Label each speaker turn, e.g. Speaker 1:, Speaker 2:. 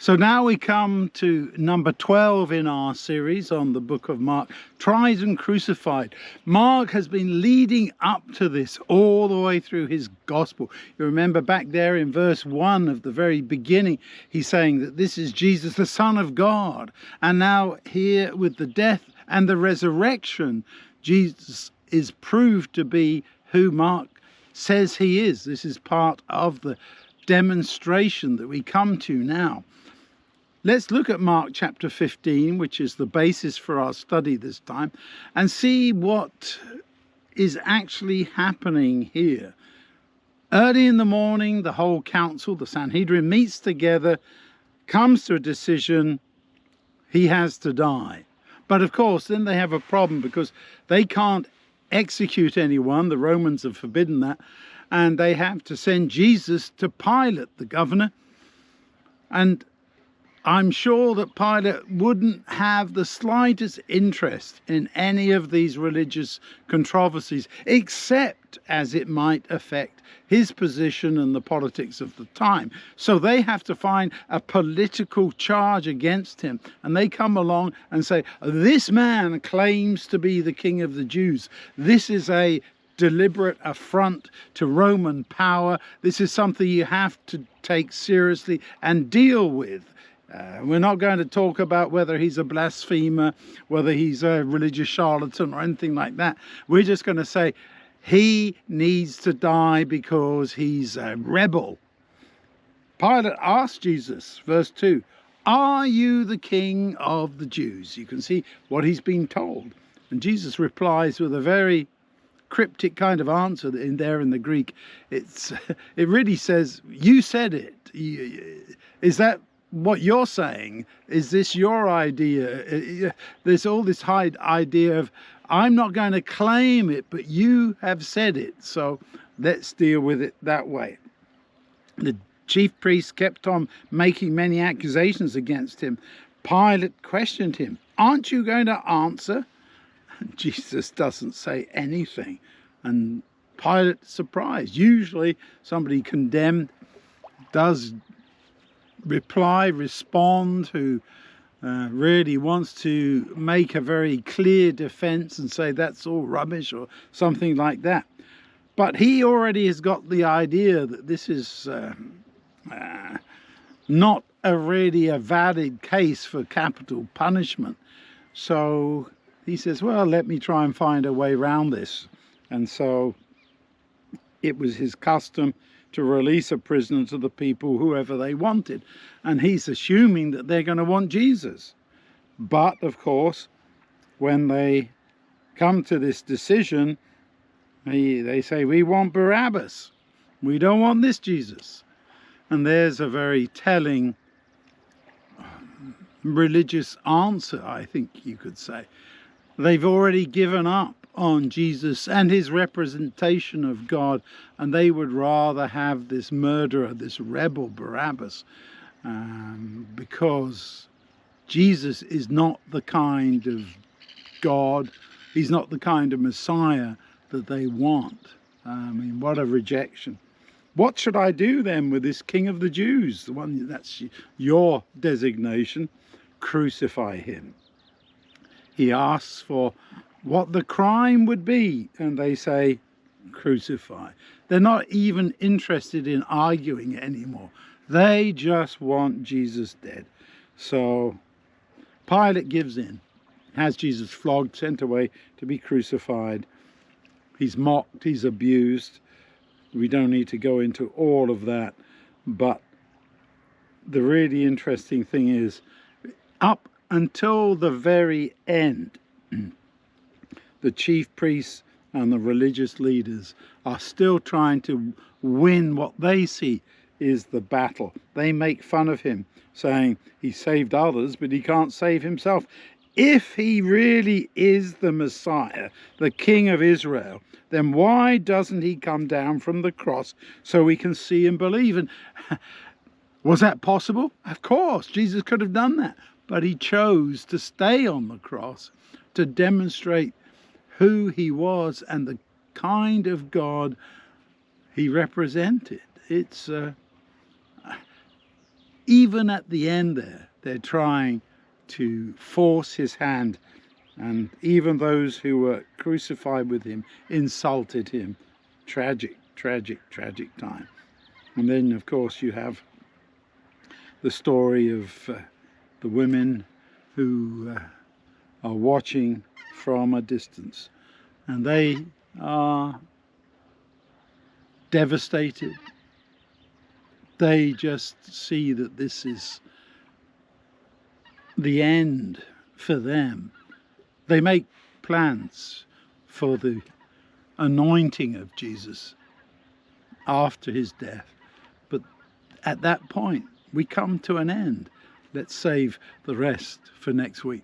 Speaker 1: So now we come to number 12 in our series on the book of Mark, Tried and Crucified. Mark has been leading up to this all the way through his gospel. You remember back there in verse 1 of the very beginning, he's saying that this is Jesus, the Son of God. And now here with the death and the resurrection, Jesus is proved to be who Mark says he is. This is part of the demonstration that we come to now. Let's look at Mark chapter 15, which is the basis for our study this time, and see what is actually happening here. Early in the morning, the whole council, the Sanhedrin, meets together, comes to a decision: he has to die. But of course, then they have a problem because they can't execute anyone. The Romans have forbidden that. And they have to send Jesus to Pilate, the governor. And I'm sure that Pilate wouldn't have the slightest interest in any of these religious controversies, except as it might affect his position and the politics of the time. So they have to find a political charge against him. And they come along and say, this man claims to be the king of the Jews. This is a deliberate affront to Roman power. This is something you have to take seriously and deal with. We're not going to talk about whether he's a blasphemer, whether he's a religious charlatan or anything like that. We're just going to say he needs to die because he's a rebel. Pilate asked Jesus, verse 2, "Are you the king of the Jews?" You can see what he's been told. And Jesus replies with a very cryptic kind of answer in there in the Greek. It really says, you said it. Is that what you're saying? Is this your idea? There's all this idea of, I'm not going to claim it, but you have said it. So let's deal with it that way. The chief priests kept on making many accusations against him. Pilate questioned him. Aren't you going to answer? Jesus doesn't say anything. And Pilate surprised. Usually somebody condemned does respond, who really wants to make a very clear defense and say that's all rubbish or something like that. But he already has got the idea that this is not really a valid case for capital punishment. So he says, well, let me try and find a way around this. And so it was his custom to release a prisoner to the people, whoever they wanted. And he's assuming that they're going to want Jesus. But, of course, when they come to this decision, they say, we want Barabbas. We don't want this Jesus. And there's a very telling religious answer, I think you could say. They've already given up on Jesus and his representation of God, and they would rather have this murderer, this rebel Barabbas, because Jesus is not the kind of God, he's not the kind of Messiah that they want. I mean, what a rejection. What should I do then with this King of the Jews? The one that's your designation. Crucify him. He asks for what the crime would be, and they say, crucify. They're not even interested in arguing anymore. They just want Jesus dead. So Pilate gives in, has Jesus flogged, sent away to be crucified. He's mocked, he's abused. We don't need to go into all of that, but the really interesting thing is, up until the very end, the chief priests and the religious leaders are still trying to win what they see is the battle. They make fun of him, saying he saved others, but he can't save himself. If he really is the Messiah, the King of Israel, then why doesn't he come down from the cross so we can see and believe? And was that possible? Of course, Jesus could have done that. But he chose to stay on the cross to demonstrate who he was and the kind of God he represented. It's even at the end there, they're trying to force his hand, and even those who were crucified with him insulted him. Tragic, tragic, tragic time. And then, of course, you have the story of the women who are watching from a distance, and they are devastated. They just see that this is the end for them. They make plans for the anointing of Jesus after his death. But at that point, we come to an end. Let's save the rest for next week.